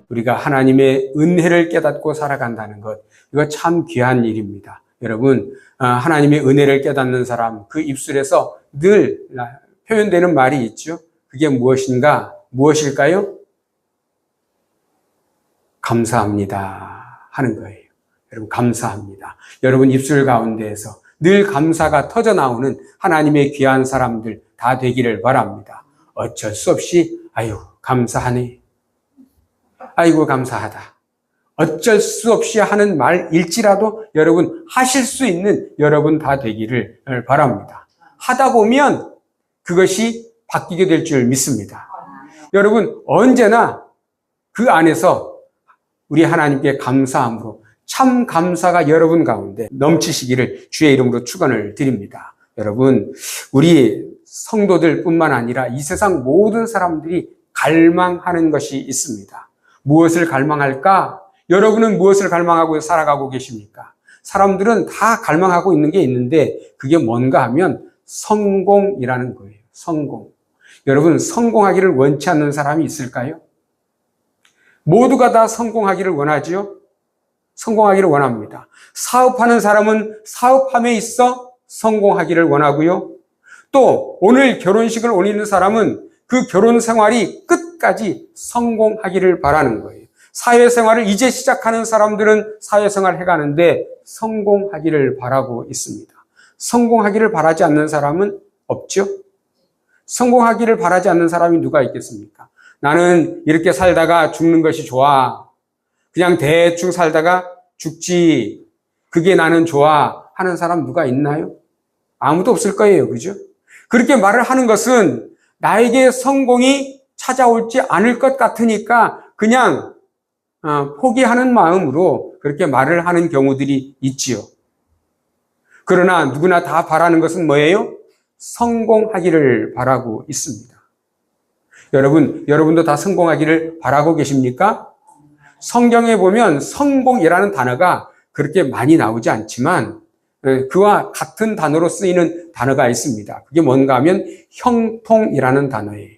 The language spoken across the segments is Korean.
우리가 하나님의 은혜를 깨닫고 살아간다는 것, 이거 참 귀한 일입니다. 여러분, 하나님의 은혜를 깨닫는 사람, 그 입술에서 늘 표현되는 말이 있죠. 그게 무엇일까요? 감사합니다 하는 거예요. 여러분, 감사합니다. 여러분 입술 가운데에서 늘 감사가 터져 나오는 하나님의 귀한 사람들 다 되기를 바랍니다. 어쩔 수 없이 아유 감사하네, 아이고 감사하다, 어쩔 수 없이 하는 말일지라도 여러분 하실 수 있는 여러분 다 되기를 바랍니다. 하다 보면 그것이 바뀌게 될 줄 믿습니다. 여러분 언제나 그 안에서 우리 하나님께 감사함으로 참 감사가 여러분 가운데 넘치시기를 주의 이름으로 축원을 드립니다. 여러분, 우리 성도들뿐만 아니라 이 세상 모든 사람들이 갈망하는 것이 있습니다. 무엇을 갈망할까? 여러분은 무엇을 갈망하고 살아가고 계십니까? 사람들은 다 갈망하고 있는 게 있는데 그게 뭔가 하면 성공이라는 거예요. 성공. 여러분, 성공하기를 원치 않는 사람이 있을까요? 모두가 다 성공하기를 원하지요? 성공하기를 원합니다. 사업하는 사람은 사업함에 있어 성공하기를 원하고요. 또 오늘 결혼식을 올리는 사람은 그 결혼 생활이 끝까지 성공하기를 바라는 거예요. 사회생활을 이제 시작하는 사람들은 사회생활을 해가는데 성공하기를 바라고 있습니다. 성공하기를 바라지 않는 사람은 없죠? 성공하기를 바라지 않는 사람이 누가 있겠습니까? 나는 이렇게 살다가 죽는 것이 좋아. 그냥 대충 살다가 죽지. 그게 나는 좋아. 하는 사람 누가 있나요? 아무도 없을 거예요. 그죠? 그렇게 말을 하는 것은 나에게 성공이 찾아올지 않을 것 같으니까 그냥 포기하는 마음으로 그렇게 말을 하는 경우들이 있지요. 그러나 누구나 다 바라는 것은 뭐예요? 성공하기를 바라고 있습니다. 여러분도 다 성공하기를 바라고 계십니까? 성경에 보면 성공이라는 단어가 그렇게 많이 나오지 않지만 그와 같은 단어로 쓰이는 단어가 있습니다. 그게 뭔가 하면 형통이라는 단어예요.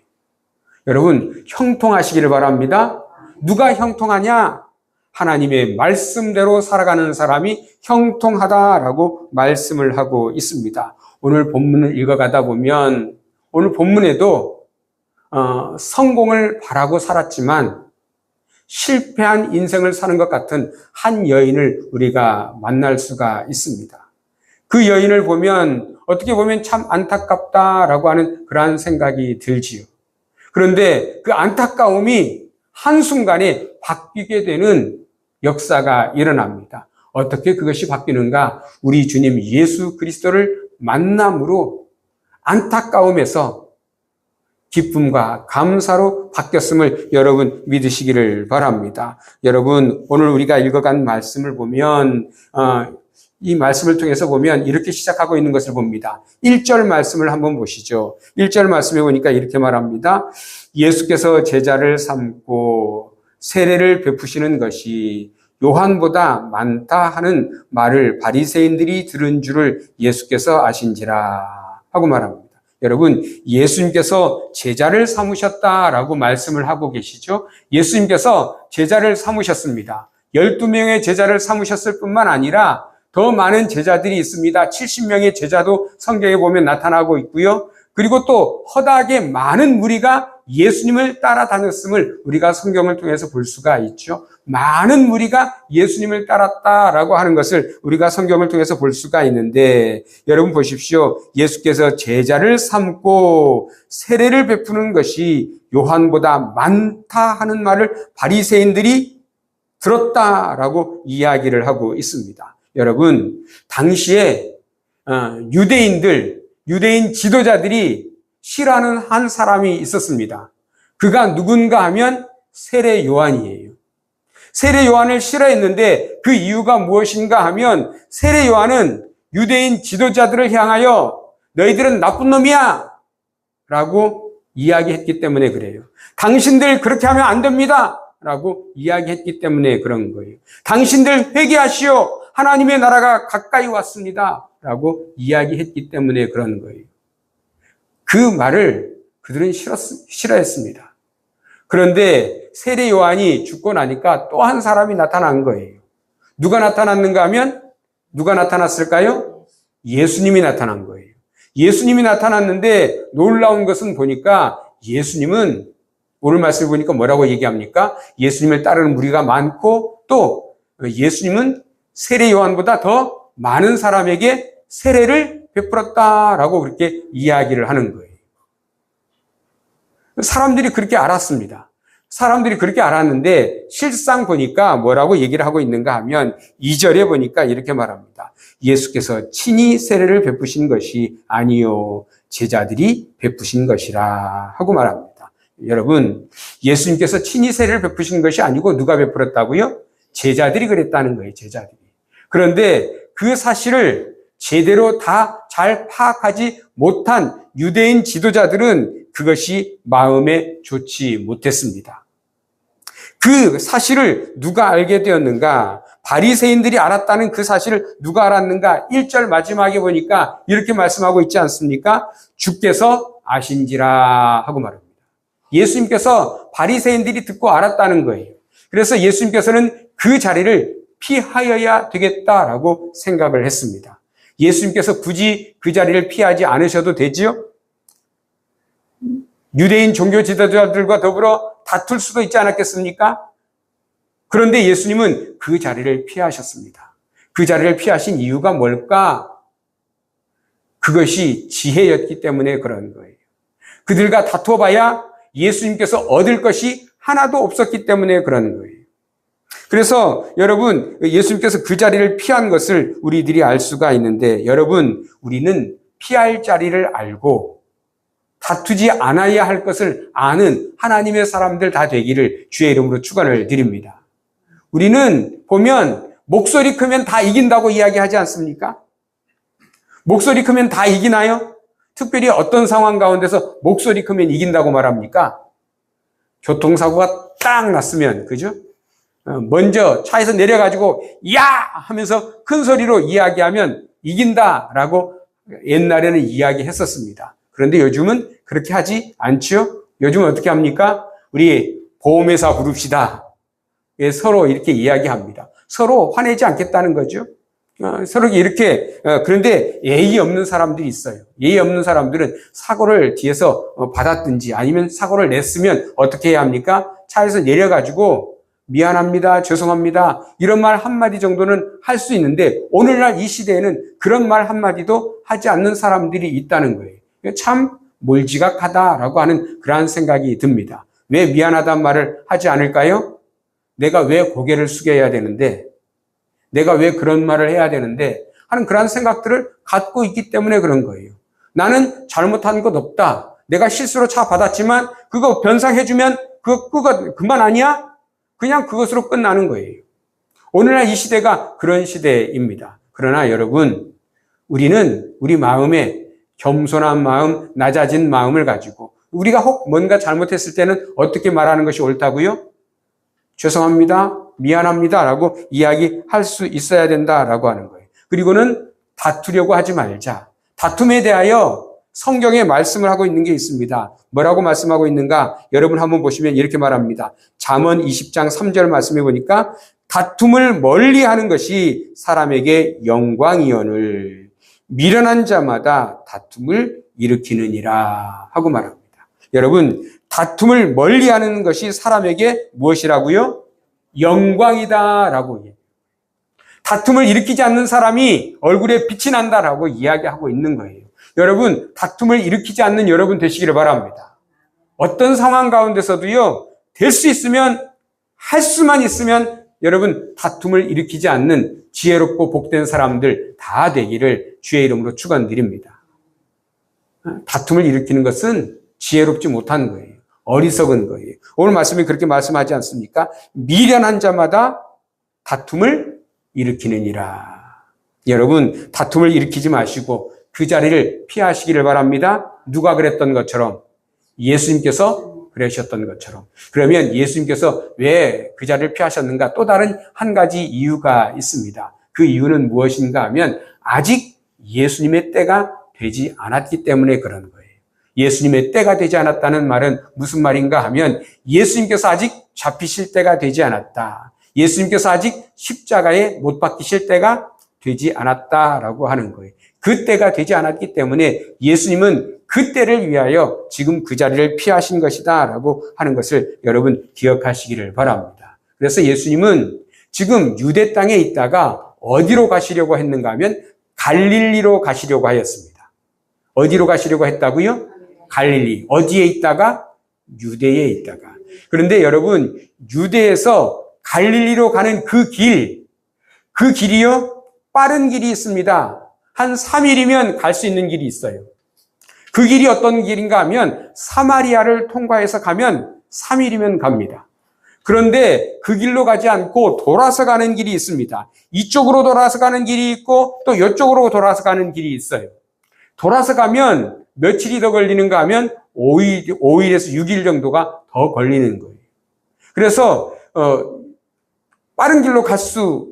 여러분, 형통하시기를 바랍니다. 누가 형통하냐? 하나님의 말씀대로 살아가는 사람이 형통하다라고 말씀을 하고 있습니다. 오늘 본문을 읽어가다 보면 오늘 본문에도 성공을 바라고 살았지만 실패한 인생을 사는 것 같은 한 여인을 우리가 만날 수가 있습니다. 그 여인을 보면 어떻게 보면 참 안타깝다라고 하는 그러한 생각이 들지요. 그런데 그 안타까움이 한순간에 바뀌게 되는 역사가 일어납니다. 어떻게 그것이 바뀌는가? 우리 주님 예수 그리스도를 만남으로 안타까움에서 기쁨과 감사로 바뀌었음을 여러분 믿으시기를 바랍니다. 여러분 오늘 우리가 읽어간 말씀을 보면 이 말씀을 통해서 보면 이렇게 시작하고 있는 것을 봅니다. 1절 말씀을 한번 보시죠. 1절 말씀에 보니까 이렇게 말합니다. 예수께서 제자를 삼고 세례를 베푸시는 것이 요한보다 많다 하는 말을 바리새인들이 들은 줄을 예수께서 아신지라 하고 말합니다. 여러분, 예수님께서 제자를 삼으셨다라고 말씀을 하고 계시죠? 예수님께서 제자를 삼으셨습니다. 12명의 제자를 삼으셨을 뿐만 아니라 더 많은 제자들이 있습니다. 70명의 제자도 성경에 보면 나타나고 있고요. 그리고 또 허다하게 많은 무리가 예수님을 따라다녔음을 우리가 성경을 통해서 볼 수가 있죠. 많은 무리가 예수님을 따랐다라고 하는 것을 우리가 성경을 통해서 볼 수가 있는데 여러분 보십시오. 예수께서 제자를 삼고 세례를 베푸는 것이 요한보다 많다 하는 말을 바리새인들이 들었다라고 이야기를 하고 있습니다. 여러분, 당시에 유대인 지도자들이 싫어하는 한 사람이 있었습니다. 그가 누군가 하면 세례 요한이에요. 세례 요한을 싫어했는데 그 이유가 무엇인가 하면 세례 요한은 유대인 지도자들을 향하여 너희들은 나쁜 놈이야 라고 이야기했기 때문에 그래요. 당신들 그렇게 하면 안 됩니다 라고 이야기했기 때문에 그런 거예요. 당신들 회개하시오. 하나님의 나라가 가까이 왔습니다 라고 이야기했기 때문에 그런 거예요. 그 말을 그들은 싫어했습니다. 그런데 세례 요한이 죽고 나니까 또 한 사람이 나타난 거예요. 누가 나타났는가 하면 누가 나타났을까요? 예수님이 나타난 거예요. 예수님이 나타났는데 놀라운 것은 보니까 예수님은 오늘 말씀을 보니까 뭐라고 얘기합니까? 예수님을 따르는 무리가 많고 또 예수님은 세례 요한보다 더 많은 사람에게 세례를 베풀었다라고 그렇게 이야기를 하는 거예요. 사람들이 그렇게 알았습니다. 사람들이 그렇게 알았는데 실상 보니까 뭐라고 얘기를 하고 있는가 하면 2절에 보니까 이렇게 말합니다. 예수께서 친히 세례를 베푸신 것이 아니요 제자들이 베푸신 것이라 하고 말합니다. 여러분, 예수님께서 친히 세례를 베푸신 것이 아니고 누가 베풀었다고요? 제자들이 그랬다는 거예요. 제자들이. 그런데 그 사실을 제대로 다 잘 파악하지 못한 유대인 지도자들은 그것이 마음에 좋지 못했습니다. 그 사실을 누가 알게 되었는가? 바리새인들이 알았다는 그 사실을 누가 알았는가? 1절 마지막에 보니까 이렇게 말씀하고 있지 않습니까? 주께서 아신지라 하고 말합니다. 예수님께서 바리새인들이 듣고 알았다는 거예요. 그래서 예수님께서는 그 자리를 피하여야 되겠다라고 생각을 했습니다. 예수님께서 굳이 그 자리를 피하지 않으셔도 되지요? 유대인 종교 지도자들과 더불어 다툴 수도 있지 않았겠습니까? 그런데 예수님은 그 자리를 피하셨습니다. 그 자리를 피하신 이유가 뭘까? 그것이 지혜였기 때문에 그런 거예요. 그들과 다퉈봐야 예수님께서 얻을 것이 하나도 없었기 때문에 그런 거예요. 그래서 여러분, 예수님께서 그 자리를 피한 것을 우리들이 알 수가 있는데, 여러분, 우리는 피할 자리를 알고 다투지 않아야 할 것을 아는 하나님의 사람들 다 되기를 주의 이름으로 축원을 드립니다. 우리는 보면 목소리 크면 다 이긴다고 이야기하지 않습니까? 목소리 크면 다 이기나요? 특별히 어떤 상황 가운데서 목소리 크면 이긴다고 말합니까? 교통사고가 딱 났으면, 그죠? 먼저 차에서 내려가지고 야! 하면서 큰 소리로 이야기하면 이긴다라고 옛날에는 이야기했었습니다. 그런데 요즘은 그렇게 하지 않죠? 요즘은 어떻게 합니까? 우리 보험회사 부릅시다. 서로 이렇게 이야기합니다. 서로 화내지 않겠다는 거죠. 서로 이렇게, 그런데 예의 없는 사람들이 있어요. 예의 없는 사람들은 사고를 뒤에서 받았든지 아니면 사고를 냈으면 어떻게 해야 합니까? 차에서 내려가지고 미안합니다, 죄송합니다, 이런 말 한마디 정도는 할 수 있는데 오늘날 이 시대에는 그런 말 한마디도 하지 않는 사람들이 있다는 거예요. 참 몰지각하다라고 하는 그러한 생각이 듭니다. 왜 미안하다는 말을 하지 않을까요? 내가 왜 고개를 숙여야 되는데, 내가 왜 그런 말을 해야 되는데 하는 그러한 생각들을 갖고 있기 때문에 그런 거예요. 나는 잘못한 것 없다. 내가 실수로 차 받았지만 그거 변상해주면 그거 그만 아니야? 그냥 그것으로 끝나는 거예요. 오늘날 이 시대가 그런 시대입니다. 그러나 여러분, 우리는 우리 마음에 겸손한 마음, 낮아진 마음을 가지고 우리가 혹 뭔가 잘못했을 때는 어떻게 말하는 것이 옳다고요? 죄송합니다, 미안합니다 라고 이야기할 수 있어야 된다라고 하는 거예요. 그리고는 다투려고 하지 말자. 다툼에 대하여 성경에 말씀을 하고 있는 게 있습니다. 뭐라고 말씀하고 있는가? 여러분 한번 보시면 이렇게 말합니다. 잠언 20장 3절 말씀해 보니까 다툼을 멀리하는 것이 사람에게 영광이오늘 미련한 자마다 다툼을 일으키느니라 하고 말합니다. 여러분, 다툼을 멀리하는 것이 사람에게 무엇이라고요? 영광이다라고. 다툼을 일으키지 않는 사람이 얼굴에 빛이 난다라고 이야기하고 있는 거예요. 여러분, 다툼을 일으키지 않는 여러분 되시기를 바랍니다. 어떤 상황 가운데서도요, 될 수 있으면, 할 수만 있으면 여러분 다툼을 일으키지 않는 지혜롭고 복된 사람들 다 되기를 주의 이름으로 축원드립니다. 다툼을 일으키는 것은 지혜롭지 못한 거예요. 어리석은 거예요. 오늘 말씀이 그렇게 말씀하지 않습니까? 미련한 자마다 다툼을 일으키느니라. 여러분, 다툼을 일으키지 마시고 그 자리를 피하시기를 바랍니다. 누가 그랬던 것처럼, 예수님께서 그러셨던 것처럼. 그러면 예수님께서 왜 그 자리를 피하셨는가? 또 다른 한 가지 이유가 있습니다. 그 이유는 무엇인가 하면 아직 예수님의 때가 되지 않았기 때문에 그런 거예요. 예수님의 때가 되지 않았다는 말은 무슨 말인가 하면 예수님께서 아직 잡히실 때가 되지 않았다. 예수님께서 아직 십자가에 못 박히실 때가 되지 않았다라고 하는 거예요. 그 때가 되지 않았기 때문에 예수님은 그 때를 위하여 지금 그 자리를 피하신 것이다 라고 하는 것을 여러분 기억하시기를 바랍니다. 그래서 예수님은 지금 유대 땅에 있다가 어디로 가시려고 했는가 하면 갈릴리로 가시려고 하였습니다. 어디로 가시려고 했다고요? 갈릴리. 어디에 있다가? 유대에 있다가. 그런데 여러분, 유대에서 갈릴리로 가는 그 길이요, 빠른 길이 있습니다. 한 3일이면 갈 수 있는 길이 있어요. 그 길이 어떤 길인가 하면 사마리아를 통과해서 가면 3일이면 갑니다. 그런데 그 길로 가지 않고 돌아서 가는 길이 있습니다. 이쪽으로 돌아서 가는 길이 있고 또 이쪽으로 돌아서 가는 길이 있어요. 돌아서 가면 며칠이 더 걸리는가 하면 5일에서 6일 정도가 더 걸리는 거예요. 그래서 빠른 길로 갈 수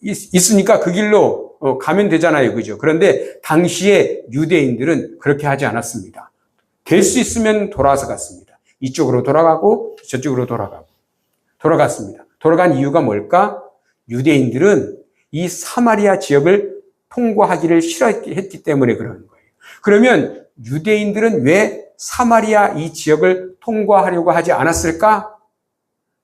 있으니까 그 길로 가면 되잖아요. 그죠? 그런데 당시에 유대인들은 그렇게 하지 않았습니다. 될 수 있으면 돌아서 갔습니다. 이쪽으로 돌아가고 저쪽으로 돌아갔습니다. 돌아간 이유가 뭘까? 유대인들은 이 사마리아 지역을 통과하기를 싫어했기 때문에 그러는 거예요. 그러면 유대인들은 왜 사마리아 이 지역을 통과하려고 하지 않았을까?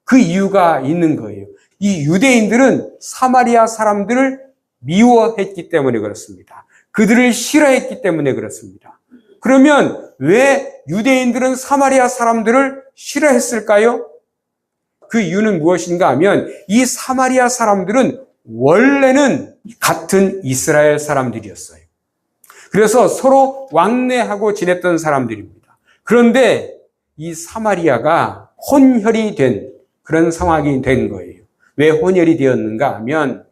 그 이유가 있는 거예요. 이 유대인들은 사마리아 사람들을 미워했기 때문에 그렇습니다. 그들을 싫어했기 때문에 그렇습니다. 그러면 왜 유대인들은 사마리아 사람들을 싫어했을까요? 그 이유는 무엇인가 하면 이 사마리아 사람들은 원래는 같은 이스라엘 사람들이었어요. 그래서 서로 왕래하고 지냈던 사람들입니다. 그런데 이 사마리아가 혼혈이 된 그런 상황이 된 거예요. 왜 혼혈이 되었는가 하면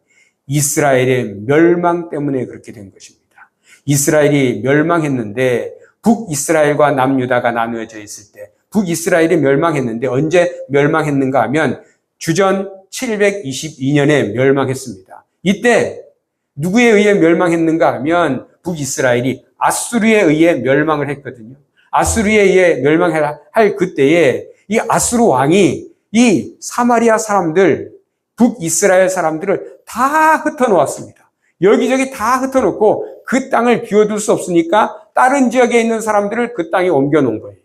이스라엘의 멸망 때문에 그렇게 된 것입니다. 이스라엘이 멸망했는데 북이스라엘과 남유다가 나누어져 있을 때 북이스라엘이 멸망했는데 언제 멸망했는가 하면 주전 722년에 멸망했습니다. 이때 누구에 의해 멸망했는가 하면 북이스라엘이 아수르에 의해 멸망을 했거든요. 아수르에 의해 멸망할 그때에 이 아수르 왕이 이 사마리아 사람들, 북이스라엘 사람들을 다 흩어놓았습니다. 여기저기 다 흩어놓고 그 땅을 비워둘 수 없으니까 다른 지역에 있는 사람들을 그 땅에 옮겨놓은 거예요.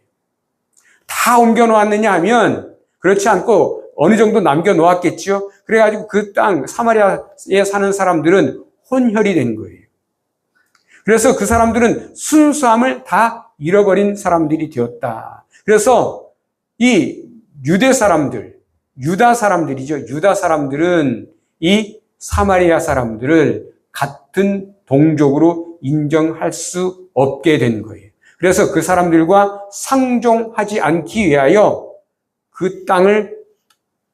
다 옮겨놓았느냐 하면 그렇지 않고 어느 정도 남겨놓았겠죠. 그래가지고 그 땅, 사마리아에 사는 사람들은 혼혈이 된 거예요. 그래서 그 사람들은 순수함을 다 잃어버린 사람들이 되었다. 그래서 이 유대 사람들, 유다 사람들이죠. 유다 사람들은 이 사마리아 사람들을 같은 동족으로 인정할 수 없게 된 거예요. 그래서 그 사람들과 상종하지 않기 위하여 그 땅을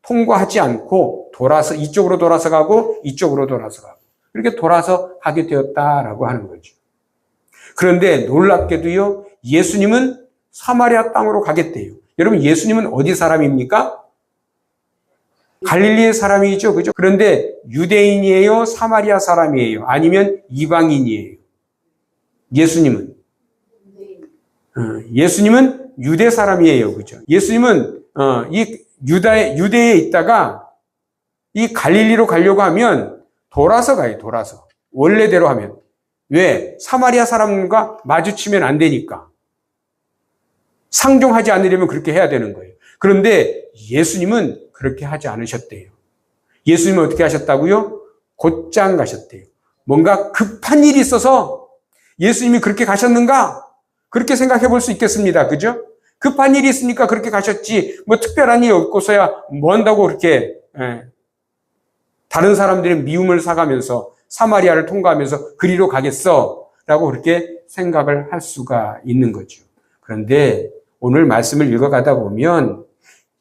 통과하지 않고 돌아서 이쪽으로 돌아서 가고 이쪽으로 돌아서 가고 이렇게 돌아서 가게 되었다라고 하는 거죠. 그런데 놀랍게도요, 예수님은 사마리아 땅으로 가겠대요. 여러분, 예수님은 어디 사람입니까? 갈릴리의 사람이죠. 그죠? 그런데 유대인이에요? 사마리아 사람이에요? 아니면 이방인이에요? 예수님은 유대 사람이에요. 그죠? 예수님은 이 유대에 있다가 이 갈릴리로 가려고 하면 돌아서 가요. 돌아서. 원래대로 하면. 왜? 사마리아 사람과 마주치면 안 되니까. 상종하지 않으려면 그렇게 해야 되는 거예요. 그런데 예수님은 그렇게 하지 않으셨대요. 예수님은 어떻게 하셨다고요? 곧장 가셨대요. 뭔가 급한 일이 있어서 예수님이 그렇게 가셨는가? 그렇게 생각해 볼 수 있겠습니다. 그죠? 급한 일이 있으니까 그렇게 가셨지, 뭐 특별한 일이 없고서야 뭐 한다고 그렇게, 다른 사람들의 미움을 사가면서 사마리아를 통과하면서 그리로 가겠어? 라고 그렇게 생각을 할 수가 있는 거죠. 그런데 오늘 말씀을 읽어가다 보면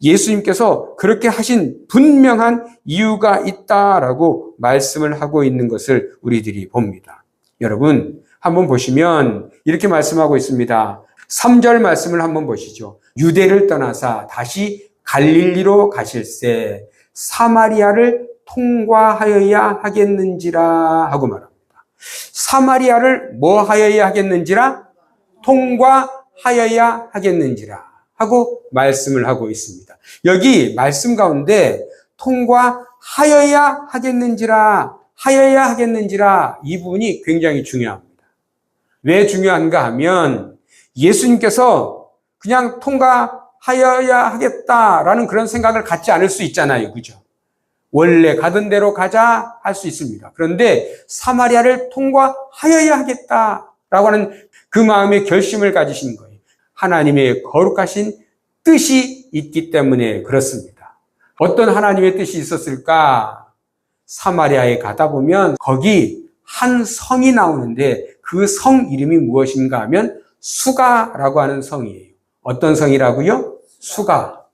예수님께서 그렇게 하신 분명한 이유가 있다라고 말씀을 하고 있는 것을 우리들이 봅니다. 여러분, 한번 보시면 이렇게 말씀하고 있습니다. 3절 말씀을 한번 보시죠. 유대를 떠나사 다시 갈릴리로 가실새 사마리아를 통과하여야 하겠는지라 하고 말합니다. 사마리아를 뭐 하여야 하겠는지라? 통과하여야 하여야 하겠는지라 하고 말씀을 하고 있습니다. 여기 말씀 가운데 통과하여야 하겠는지라, 하여야 하겠는지라 이 부분이 굉장히 중요합니다. 왜 중요한가 하면 예수님께서 그냥 통과하여야 하겠다라는 그런 생각을 갖지 않을 수 있잖아요. 그죠? 원래 가던 대로 가자 할 수 있습니다. 그런데 사마리아를 통과하여야 하겠다라고 하는 그 마음의 결심을 가지신 거예요. 하나님의 거룩하신 뜻이 있기 때문에 그렇습니다. 어떤 하나님의 뜻이 있었을까? 사마리아에 가다 보면 거기 한 성이 나오는데 그 성 이름이 무엇인가 하면 수가라고 하는 성이에요. 어떤 성이라고요? 수가.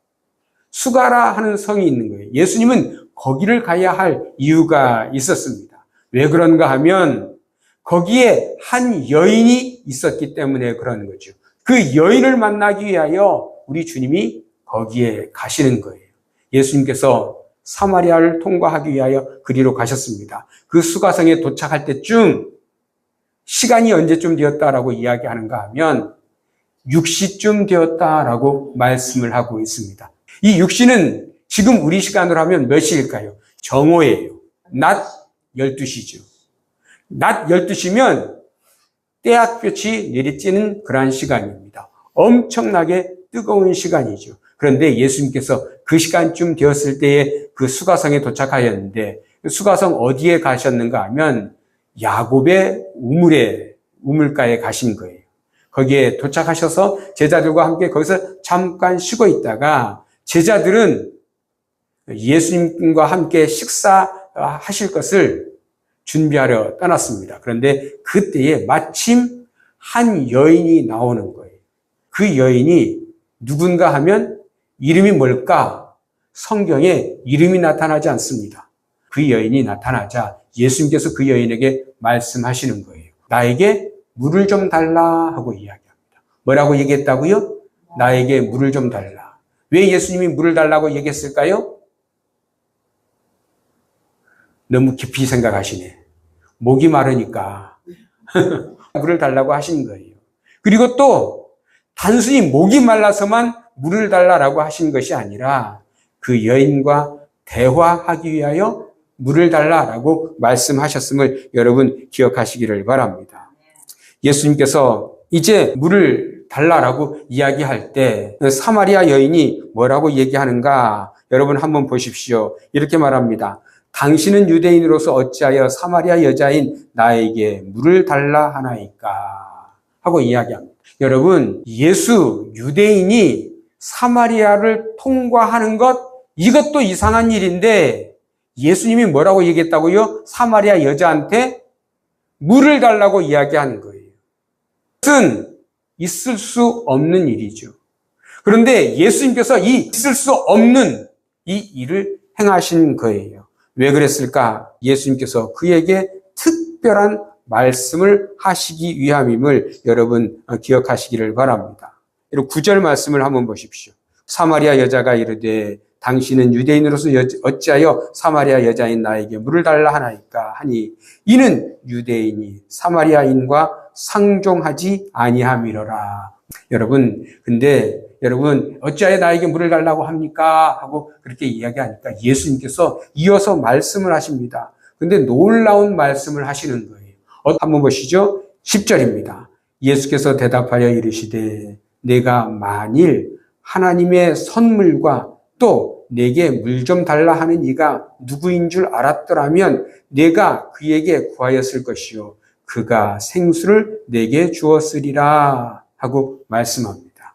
수가라 하는 성이 있는 거예요. 예수님은 거기를 가야 할 이유가 있었습니다. 왜 그런가 하면 거기에 한 여인이 있었기 때문에 그런 거죠. 그 여인을 만나기 위하여 우리 주님이 거기에 가시는 거예요. 예수님께서 사마리아를 통과하기 위하여 그리로 가셨습니다. 그 수가성에 도착할 때쯤 시간이 언제쯤 되었다라고 이야기하는가 하면 6시쯤 되었다라고 말씀을 하고 있습니다. 이 6시는 지금 우리 시간으로 하면 몇 시일까요? 정오예요. 낮 12시죠. 낮 12시면 떼약볕이 내리쬐는 그러한 시간입니다. 엄청나게 뜨거운 시간이죠. 그런데 예수님께서 그 시간쯤 되었을 때에 그 수가성에 도착하였는데 수가성 어디에 가셨는가 하면 야곱의 우물가에 가신 거예요. 거기에 도착하셔서 제자들과 함께 거기서 잠깐 쉬고 있다가 제자들은 예수님과 함께 식사하실 것을 준비하려 떠났습니다. 그런데 그때에 마침 한 여인이 나오는 거예요. 그 여인이 누군가 하면 이름이 뭘까? 성경에 이름이 나타나지 않습니다. 그 여인이 나타나자 예수님께서 그 여인에게 말씀하시는 거예요. 나에게 물을 좀 달라 하고 이야기합니다. 뭐라고 얘기했다고요? 나에게 물을 좀 달라. 왜 예수님이 물을 달라고 얘기했을까요? 너무 깊이 생각하시네. 목이 마르니까 물을 달라고 하신 거예요. 그리고 또 단순히 목이 말라서만 물을 달라고 하신 것이 아니라 그 여인과 대화하기 위하여 물을 달라고 말씀하셨음을 여러분 기억하시기를 바랍니다. 예수님께서 이제 물을 달라고 이야기할 때 사마리아 여인이 뭐라고 얘기하는가 여러분 한번 보십시오. 이렇게 말합니다. 당신은 유대인으로서 어찌하여 사마리아 여자인 나에게 물을 달라 하나이까 하고 이야기합니다. 여러분, 예수 유대인이 사마리아를 통과하는 것 이것도 이상한 일인데 예수님이 뭐라고 얘기했다고요? 사마리아 여자한테 물을 달라고 이야기하는 거예요. 그것은 있을 수 없는 일이죠. 그런데 예수님께서 이 있을 수 없는 이 일을 행하신 거예요. 왜 그랬을까? 예수님께서 그에게 특별한 말씀을 하시기 위함임을 여러분 기억하시기를 바랍니다. 9절 말씀을 한번 보십시오. 사마리아 여자가 이르되 당신은 유대인으로서 어찌하여 사마리아 여자인 나에게 물을 달라 하나이까 하니 이는 유대인이 사마리아인과 상종하지 아니함이로라. 여러분, 근데 여러분 어찌하여 나에게 물을 달라고 합니까? 하고 그렇게 이야기하니까 예수님께서 이어서 말씀을 하십니다. 근데 놀라운 말씀을 하시는 거예요. 한번 보시죠. 10절입니다. 예수께서 대답하여 이르시되 내가 만일 하나님의 선물과 또 내게 물 좀 달라 하는 이가 누구인 줄 알았더라면 내가 그에게 구하였을 것이요 그가 생수를 내게 주었으리라 하고 말씀합니다.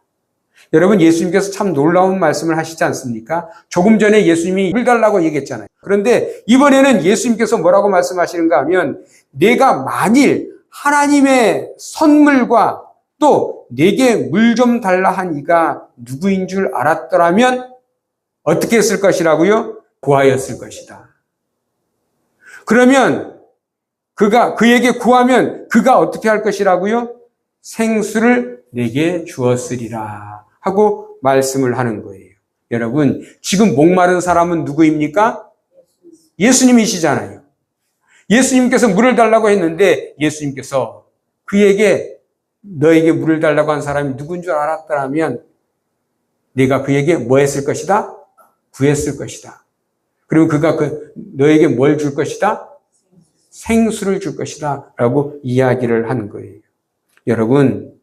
여러분, 예수님께서 참 놀라운 말씀을 하시지 않습니까? 조금 전에 예수님이 물 달라고 얘기했잖아요. 그런데 이번에는 예수님께서 뭐라고 말씀하시는가 하면 내가 만일 하나님의 선물과 또 내게 물 좀 달라 한 이가 누구인 줄 알았더라면 어떻게 했을 것이라고요? 구하였을 것이다. 그러면 그에게 구하면 그가 어떻게 할 것이라고요? 생수를 내게 주었으리라 하고 말씀을 하는 거예요. 여러분, 지금 목마른 사람은 누구입니까? 예수님이시잖아요. 예수님께서 물을 달라고 했는데 예수님께서 그에게 너에게 물을 달라고 한 사람이 누군 줄 알았더라면 네가 그에게 뭐 했을 것이다? 구했을 것이다. 그리고 그가 너에게 뭘 줄 것이다? 생수를 줄 것이다. 라고 이야기를 하는 거예요. 여러분,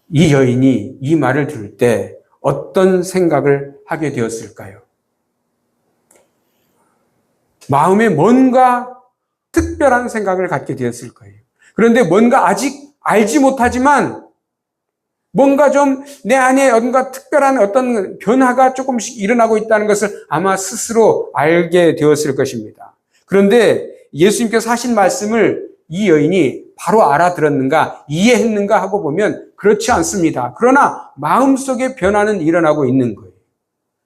이 여인이 이 말을 들을 때 어떤 생각을 하게 되었을까요? 마음에 뭔가 특별한 생각을 갖게 되었을 거예요. 그런데 뭔가 아직 알지 못하지만 뭔가 좀 내 안에 뭔가 특별한 어떤 변화가 조금씩 일어나고 있다는 것을 아마 스스로 알게 되었을 것입니다. 그런데 예수님께서 하신 말씀을 이 여인이 바로 알아들었는가, 이해했는가 하고 보면 그렇지 않습니다. 그러나 마음속에 변화는 일어나고 있는 거예요.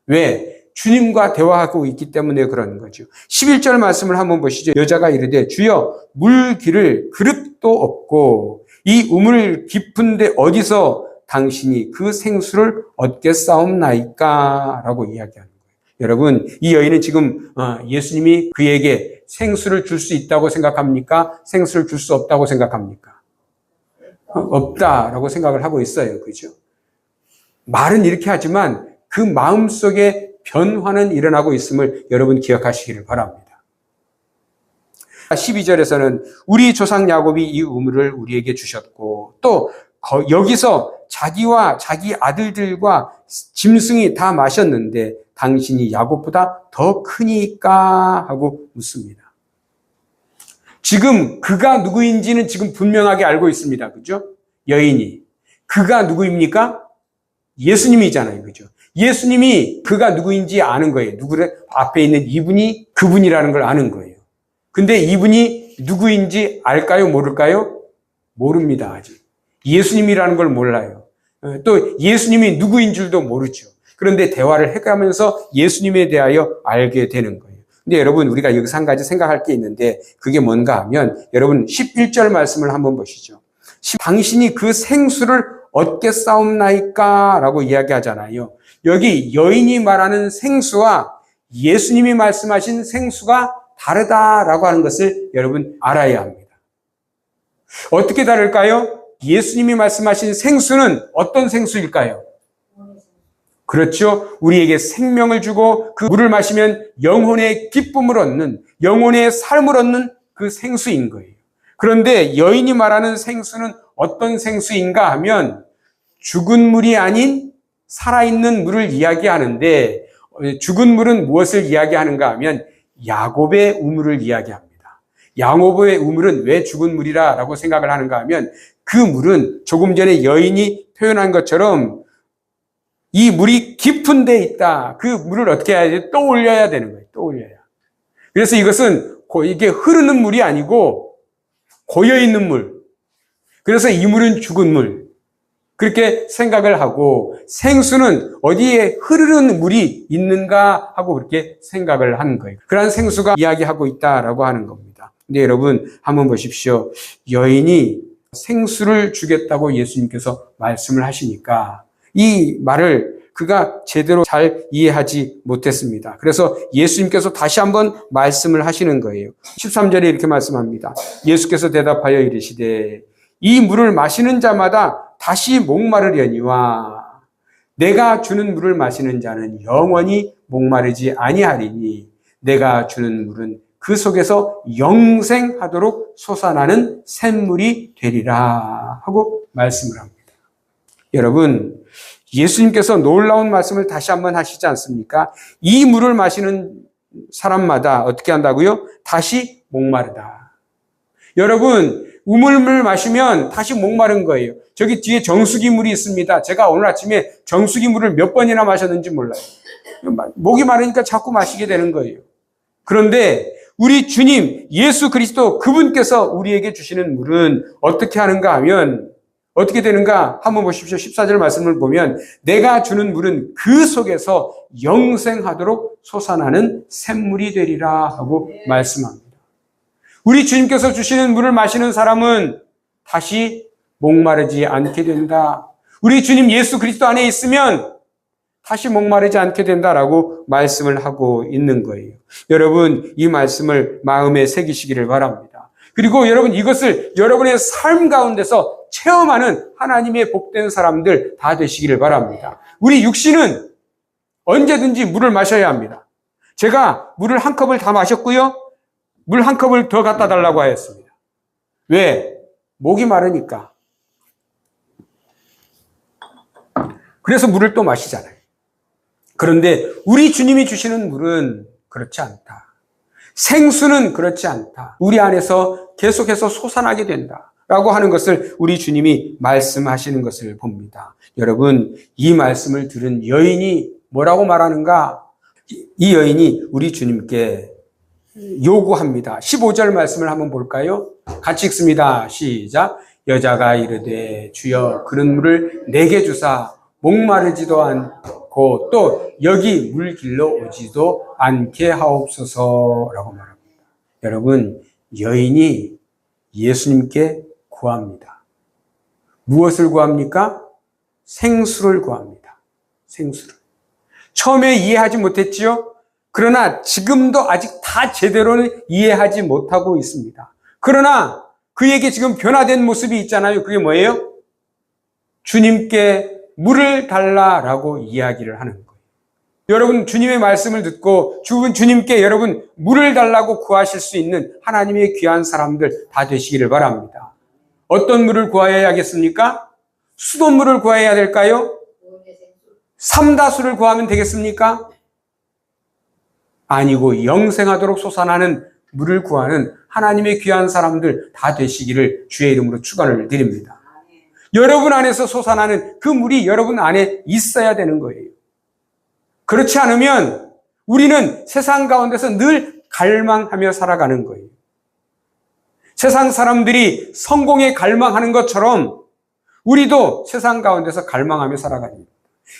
왜? 주님과 대화하고 있기 때문에 그런 거죠. 11절 말씀을 한번 보시죠. 여자가 이르되 주여 물 기를 그릇도 없고 이 우물 깊은데 어디서 당신이 그 생수를 얻겠사옵나이까? 라고 이야기하는 거예요. 여러분, 이 여인은 지금 예수님이 그에게 생수를 줄 수 있다고 생각합니까? 생수를 줄 수 없다고 생각합니까? 없다라고 생각을 하고 있어요. 그죠? 말은 이렇게 하지만 그 마음속에 변화는 일어나고 있음을 여러분 기억하시기를 바랍니다. 12절에서는 우리 조상 야곱이 이 우물을 우리에게 주셨고 또 여기서 자기와 자기 아들들과 짐승이 다 마셨는데 당신이 야곱보다 더 크니까 하고 묻습니다. 지금 그가 누구인지는 지금 분명하게 알고 있습니다. 그죠? 여인이. 그가 누구입니까? 예수님이잖아요. 그죠? 예수님이 그가 누구인지 아는 거예요. 누구를 앞에 있는 이분이 그분이라는 걸 아는 거예요. 근데 이분이 누구인지 알까요? 모를까요? 모릅니다. 아직. 예수님이라는 걸 몰라요. 또 예수님이 누구인 줄도 모르죠. 그런데 대화를 해가면서 예수님에 대하여 알게 되는 거예요. 근데 여러분, 우리가 여기서 한 가지 생각할 게 있는데 그게 뭔가 하면 여러분 11절 말씀을 한번 보시죠. 당신이 그 생수를 얻겠사옵나이까? 라고 이야기하잖아요. 여기 여인이 말하는 생수와 예수님이 말씀하신 생수가 다르다라고 하는 것을 여러분 알아야 합니다. 어떻게 다를까요? 예수님이 말씀하신 생수는 어떤 생수일까요? 그렇죠. 우리에게 생명을 주고 그 물을 마시면 영혼의 기쁨을 얻는, 영혼의 삶을 얻는 그 생수인 거예요. 그런데 여인이 말하는 생수는 어떤 생수인가 하면 죽은 물이 아닌 살아있는 물을 이야기하는데 죽은 물은 무엇을 이야기하는가 하면 야곱의 우물을 이야기합니다. 야곱의 우물은 왜 죽은 물이라고 생각을 하는가 하면 그 물은 조금 전에 여인이 표현한 것처럼 이 물이 깊은 데 있다. 그 물을 어떻게 해야 돼? 떠올려야 되는 거예요. 떠올려야. 그래서 이것은 이게 흐르는 물이 아니고 고여있는 물. 그래서 이 물은 죽은 물. 그렇게 생각을 하고 생수는 어디에 흐르는 물이 있는가 하고 그렇게 생각을 하는 거예요. 그러한 생수가 이야기하고 있다라고 하는 겁니다. 근데 여러분 한번 보십시오. 여인이 생수를 주겠다고 예수님께서 말씀을 하시니까 이 말을 그가 제대로 잘 이해하지 못했습니다. 그래서 예수님께서 다시 한번 말씀을 하시는 거예요. 13절에 이렇게 말씀합니다. 예수께서 대답하여 이르시되 이 물을 마시는 자마다 다시 목마르려니와 내가 주는 물을 마시는 자는 영원히 목마르지 아니하리니 내가 주는 물은 그 속에서 영생하도록 솟아나는 샘물이 되리라 하고 말씀을 합니다. 여러분, 예수님께서 놀라운 말씀을 다시 한번 하시지 않습니까? 이 물을 마시는 사람마다 어떻게 한다고요? 다시 목마르다. 여러분, 우물물 마시면 다시 목마른 거예요. 저기 뒤에 정수기 물이 있습니다. 제가 오늘 아침에 정수기 물을 몇 번이나 마셨는지 몰라요. 목이 마르니까 자꾸 마시게 되는 거예요. 그런데 우리 주님 예수 그리스도 그분께서 우리에게 주시는 물은 어떻게 하는가 하면 어떻게 되는가 한번 보십시오. 14절 말씀을 보면 내가 주는 물은 그 속에서 영생하도록 솟아나는 샘물이 되리라 하고 말씀합니다. 우리 주님께서 주시는 물을 마시는 사람은 다시 목마르지 않게 된다. 우리 주님 예수 그리스도 안에 있으면 다시 목마르지 않게 된다라고 말씀을 하고 있는 거예요. 여러분, 이 말씀을 마음에 새기시기를 바랍니다. 그리고 여러분 이것을 여러분의 삶 가운데서 체험하는 하나님의 복된 사람들 다 되시기를 바랍니다. 우리 육신은 언제든지 물을 마셔야 합니다. 제가 물을 한 컵을 다 마셨고요. 물 한 컵을 더 갖다 달라고 하였습니다. 왜? 목이 마르니까. 그래서 물을 또 마시잖아요. 그런데 우리 주님이 주시는 물은 그렇지 않다. 생수는 그렇지 않다. 우리 안에서 계속해서 솟아나게 된다. 라고 하는 것을 우리 주님이 말씀하시는 것을 봅니다. 여러분, 이 말씀을 들은 여인이 뭐라고 말하는가? 이 여인이 우리 주님께 요구합니다. 15절 말씀을 한번 볼까요? 같이 읽습니다. 시작. 여자가 이르되 주여 그런 물을 내게 주사 목마르지도 않고 또 여기 물 길러 오지도 않게 하옵소서라고 말합니다. 여러분, 여인이 예수님께 구합니다. 무엇을 구합니까? 생수를 구합니다. 생수를. 처음에 이해하지 못했지요? 그러나 지금도 아직 다 제대로는 이해하지 못하고 있습니다. 그러나 그에게 지금 변화된 모습이 있잖아요. 그게 뭐예요? 주님께 물을 달라라고 이야기를 하는 거예요. 여러분, 주님의 말씀을 듣고 주님께 여러분 물을 달라고 구하실 수 있는 하나님의 귀한 사람들 다 되시기를 바랍니다. 어떤 물을 구해야겠습니까? 수돗물을 구해야 될까요? 삼다수를 구하면 되겠습니까? 아니고 영생하도록 솟아나는 물을 구하는 하나님의 귀한 사람들 다 되시기를 주의 이름으로 축원을 드립니다. 여러분 안에서 솟아나는 그 물이 여러분 안에 있어야 되는 거예요. 그렇지 않으면 우리는 세상 가운데서 늘 갈망하며 살아가는 거예요. 세상 사람들이 성공에 갈망하는 것처럼 우리도 세상 가운데서 갈망하며 살아갑니다.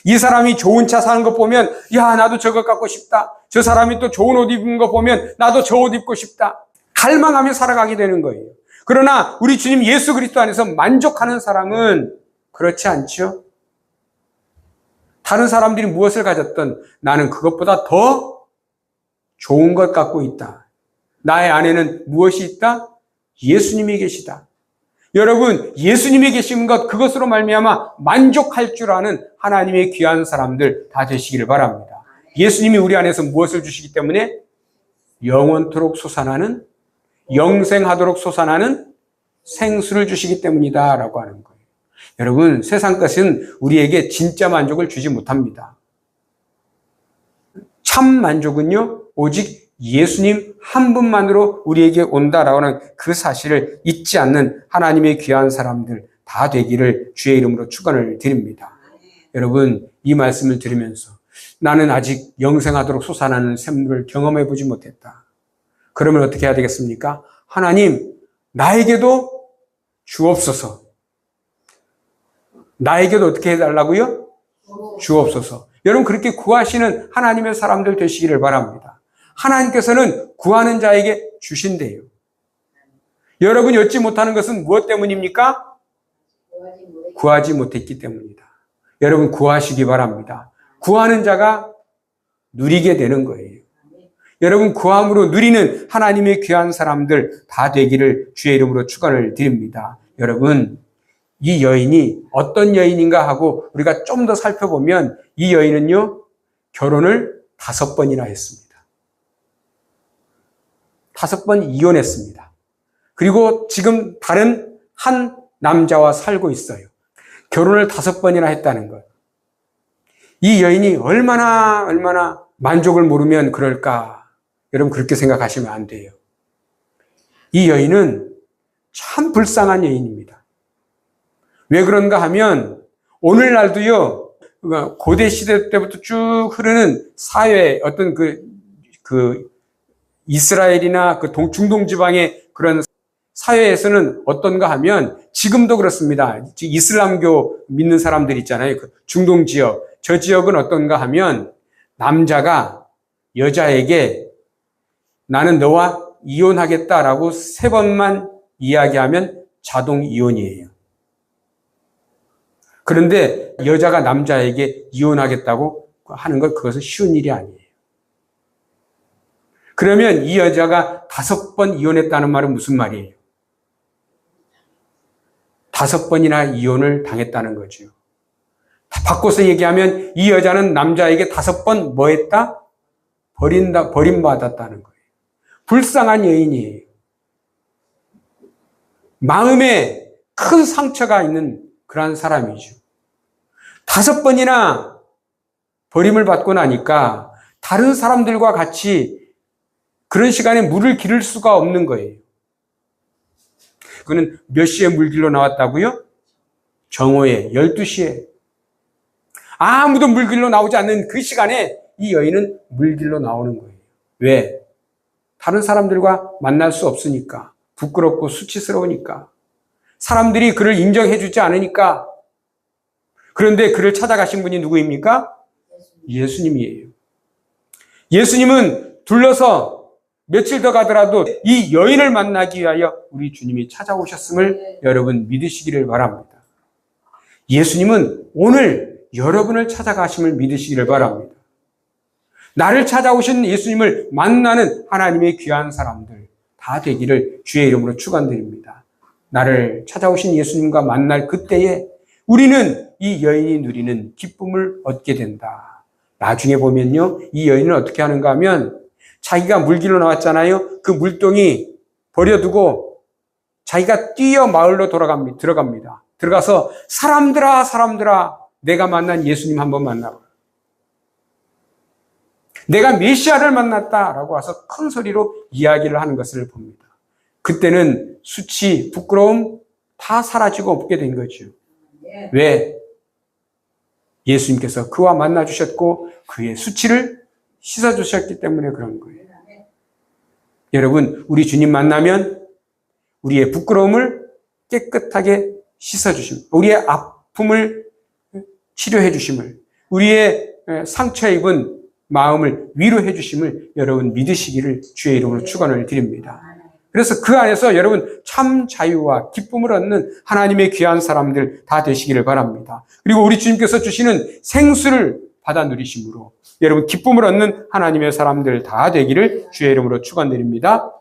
이 사람이 좋은 차 사는 거 보면 야 나도 저거 갖고 싶다. 저 사람이 또 좋은 옷 입은 거 보면 나도 저 옷 입고 싶다. 갈망하며 살아가게 되는 거예요. 그러나 우리 주님 예수 그리스도 안에서 만족하는 사람은 그렇지 않죠. 다른 사람들이 무엇을 가졌든 나는 그것보다 더 좋은 것 갖고 있다. 나의 안에는 무엇이 있다? 예수님이 계시다. 여러분, 예수님이 계신 것 그것으로 말미암아 만족할 줄 아는 하나님의 귀한 사람들 다 되시기를 바랍니다. 예수님이 우리 안에서 무엇을 주시기 때문에 영원토록 솟아나는 영생하도록 솟아나는 생수를 주시기 때문이다 라고 하는 거예요. 여러분, 세상 것은 우리에게 진짜 만족을 주지 못합니다. 참 만족은요 오직 예수님 한 분만으로 우리에게 온다라고 하는 그 사실을 잊지 않는 하나님의 귀한 사람들 다 되기를 주의 이름으로 축원을 드립니다. 여러분, 이 말씀을 들으면서 나는 아직 영생하도록 솟아나는 샘물을 경험해 보지 못했다. 그러면 어떻게 해야 되겠습니까? 하나님, 나에게도 주옵소서. 나에게도 어떻게 해달라고요? 주옵소서. 여러분, 그렇게 구하시는 하나님의 사람들 되시기를 바랍니다. 하나님께서는 구하는 자에게 주신대요. 여러분이 얻지 못하는 것은 무엇 때문입니까? 구하지 못했기 때문이다. 여러분, 구하시기 바랍니다. 구하는 자가 누리게 되는 거예요. 여러분, 구함으로 누리는 하나님의 귀한 사람들 다 되기를 주의 이름으로 축원을 드립니다. 여러분, 이 여인이 어떤 여인인가 하고 우리가 좀 더 살펴보면 이 여인은요, 결혼을 5번이나 했습니다. 5번 이혼했습니다. 그리고 지금 다른 한 남자와 살고 있어요. 결혼을 5번이나 했다는 것. 이 여인이 얼마나 만족을 모르면 그럴까? 여러분, 그렇게 생각하시면 안 돼요. 이 여인은 참 불쌍한 여인입니다. 왜 그런가 하면 오늘날도요, 고대 시대 때부터 쭉 흐르는 사회 어떤 그 이스라엘이나 그 중동 지방의 그런 사회에서는 어떤가 하면 지금도 그렇습니다. 이슬람교 믿는 사람들 있잖아요. 그 중동 지역. 저 지역은 어떤가 하면 남자가 여자에게 나는 너와 이혼하겠다라고 3번만 이야기하면 자동 이혼이에요. 그런데 여자가 남자에게 이혼하겠다고 하는 것 그것은 쉬운 일이 아니에요. 그러면 이 여자가 5번 이혼했다는 말은 무슨 말이에요? 5번이나 이혼을 당했다는 거죠. 바꿔서 얘기하면 이 여자는 남자에게 5번 뭐 했다? 버림받았다는 거예요. 불쌍한 여인이에요. 마음에 큰 상처가 있는 그러한 사람이죠. 5번이나 버림을 받고 나니까 다른 사람들과 같이 그런 시간에 물을 기를 수가 없는 거예요. 그는 몇 시에 물길로 나왔다고요? 정오에 12시에. 아무도 물길로 나오지 않는 그 시간에 이 여인은 물길로 나오는 거예요. 왜? 다른 사람들과 만날 수 없으니까. 부끄럽고 수치스러우니까. 사람들이 그를 인정해 주지 않으니까. 그런데 그를 찾아가신 분이 누구입니까? 예수님이에요. 예수님은 둘러서 며칠 더 가더라도 이 여인을 만나기 위하여 우리 주님이 찾아오셨음을 여러분 믿으시기를 바랍니다. 예수님은 오늘 여러분을 찾아가심을 믿으시기를 바랍니다. 나를 찾아오신 예수님을 만나는 하나님의 귀한 사람들 다 되기를 주의 이름으로 축원드립니다. 나를 찾아오신 예수님과 만날 그때에 우리는 이 여인이 누리는 기쁨을 얻게 된다. 나중에 보면요, 이 여인은 어떻게 하는가 하면 자기가 물길로 나왔잖아요. 그 물동이 버려두고 자기가 뛰어 마을로 들어갑니다. 들어가서 사람들아 내가 만난 예수님 한번 만나봐. 내가 메시아를 만났다라고 와서 큰 소리로 이야기를 하는 것을 봅니다. 그때는 수치, 부끄러움 다 사라지고 없게 된 거죠. 왜? 예수님께서 그와 만나 주셨고 그의 수치를 씻어 주셨기 때문에 그런 거예요. 여러분, 우리 주님 만나면 우리의 부끄러움을 깨끗하게 씻어 주심, 우리의 아픔을 치료해 주심을, 우리의 상처 입은 마음을 위로해 주심을 여러분 믿으시기를 주의 이름으로 축원을 드립니다. 그래서 그 안에서 여러분 참 자유와 기쁨을 얻는 하나님의 귀한 사람들 다 되시기를 바랍니다. 그리고 우리 주님께서 주시는 생수를 받아 누리심으로 여러분 기쁨을 얻는 하나님의 사람들 다 되기를 주의 이름으로 축원드립니다.